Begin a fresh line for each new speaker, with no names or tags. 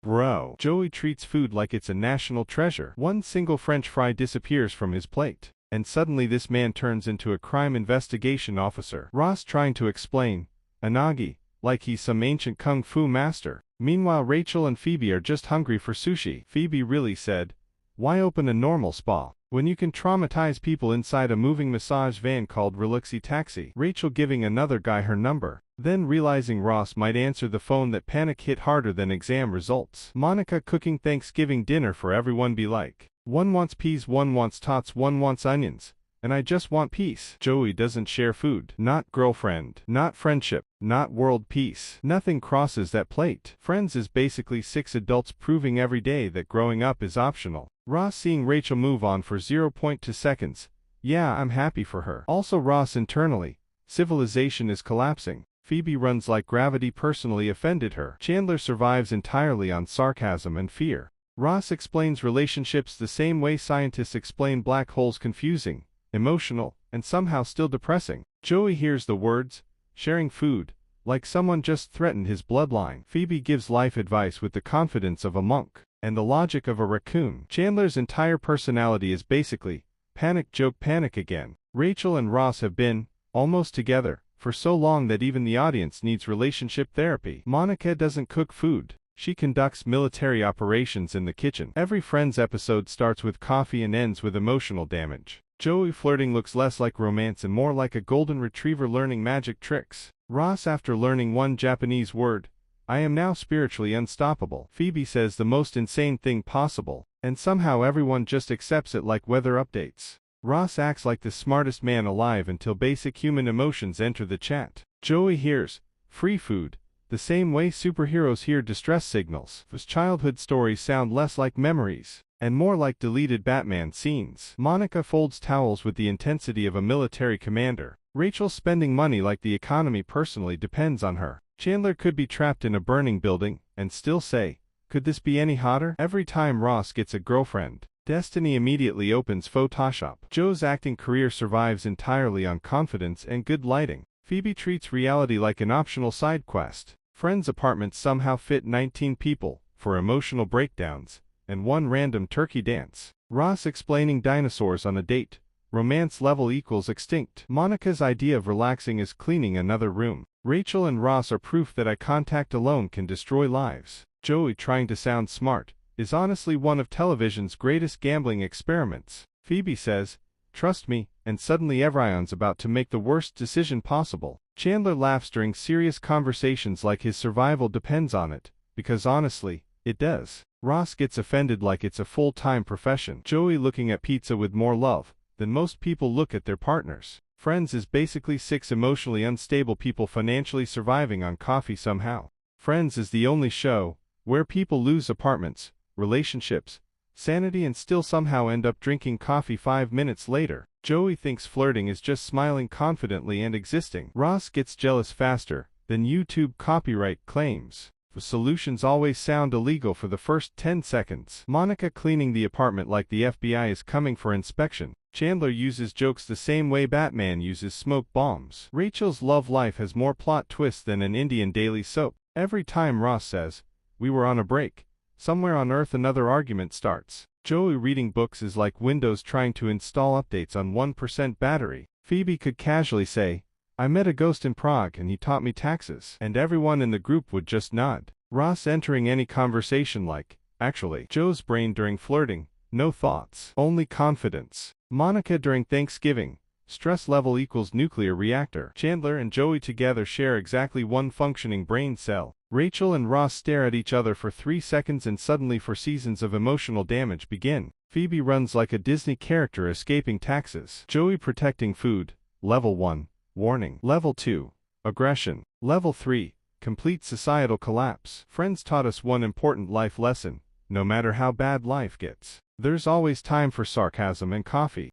Bro. Joey treats food like it's a national treasure. One single French fry disappears from his plate, and suddenly this man turns into a crime investigation officer. Ross trying to explain UNAGI like he's some ancient kung fu master. Meanwhile, Rachel and Phoebe are just hungry for sushi. Phoebe really said, "Why open a normal spa when you can traumatize people inside a moving massage van called Reluxy Taxi?" Rachel giving another guy her number, then realizing Ross might answer the phone. That panic hit harder than exam results. Monica cooking Thanksgiving dinner for everyone. Be like, one wants peas, one wants tots, one wants onions, and I just want peace. Joey doesn't share food. Not girlfriend. Not friendship. Not world peace. Nothing crosses that plate. Friends is basically 6 adults proving every day that growing up is optional. Ross seeing Rachel move on for 0.2 seconds. Yeah, I'm happy for her. Also Ross internally. Civilization is collapsing. Phoebe runs like gravity. Personally offended her. Chandler survives entirely on sarcasm and fear. Ross explains relationships the same way scientists explain black holes: confusing, emotional, and somehow still depressing. Joey hears the words, sharing food, like someone just threatened his bloodline. Phoebe gives life advice with the confidence of a monk, and the logic of a raccoon. Chandler's entire personality is basically, panic joke panic again. Rachel and Ross have been, almost together, for so long that even the audience needs relationship therapy. Monica doesn't cook food. She conducts military operations in the kitchen. Every Friends episode starts with coffee and ends with emotional damage. Joey flirting looks less like romance and more like a golden retriever learning magic tricks. Ross after learning one Japanese word, I am now spiritually unstoppable. Phoebe says the most insane thing possible, and somehow everyone just accepts it like weather updates. Ross acts like the smartest man alive until basic human emotions enter the chat. Joey hears, free food, the same way superheroes hear distress signals. His childhood stories sound less like memories, and more like deleted Batman scenes. Monica folds towels with the intensity of a military commander. Rachel spending money like the economy personally depends on her. Chandler could be trapped in a burning building, and still say, could this be any hotter? Every time Ross gets a girlfriend, destiny immediately opens Photoshop. Joe's acting career survives entirely on confidence and good lighting. Phoebe treats reality like an optional side quest. Friends' apartments somehow fit 19 people, for emotional breakdowns, and one random turkey dance. Ross explaining dinosaurs on a date. Romance level equals extinct. Monica's idea of relaxing is cleaning another room. Rachel and Ross are proof that eye contact alone can destroy lives. Joey trying to sound smart is honestly one of television's greatest gambling experiments. Phoebe says, trust me, and suddenly everyone's about to make the worst decision possible. Chandler laughs during serious conversations like his survival depends on it, because honestly, it does. Ross gets offended like it's a full-time profession. Joey looking at pizza with more love than most people look at their partners. Friends is basically 6 emotionally unstable people financially surviving on coffee somehow. Friends is the only show where people lose apartments, relationships, sanity, and still somehow end up drinking coffee 5 minutes later. Joey thinks flirting is just smiling confidently and existing. Ross gets jealous faster than YouTube copyright claims. The solutions always sound illegal for the first 10 seconds. Monica cleaning the apartment like the FBI is coming for inspection. Chandler uses jokes the same way Batman uses smoke bombs. Rachel's love life has more plot twists than an Indian daily soap. Every time Ross says, we were on a break, somewhere on Earth another argument starts. Joey reading books is like Windows trying to install updates on 1% battery. Phoebe could casually say, I met a ghost in Prague and he taught me taxes, and everyone in the group would just nod. Ross entering any conversation like, actually. Joe's brain during flirting, no thoughts, only confidence. Monica during Thanksgiving, stress level equals nuclear reactor. Chandler and Joey together share exactly one functioning brain cell. Rachel and Ross stare at each other for 3 seconds and suddenly 4 seasons of emotional damage begin. Phoebe runs like a Disney character escaping taxes. Joey protecting food, level 1, warning. Level 2, aggression. Level 3, complete societal collapse. Friends taught us one important life lesson: no matter how bad life gets, there's always time for sarcasm and coffee.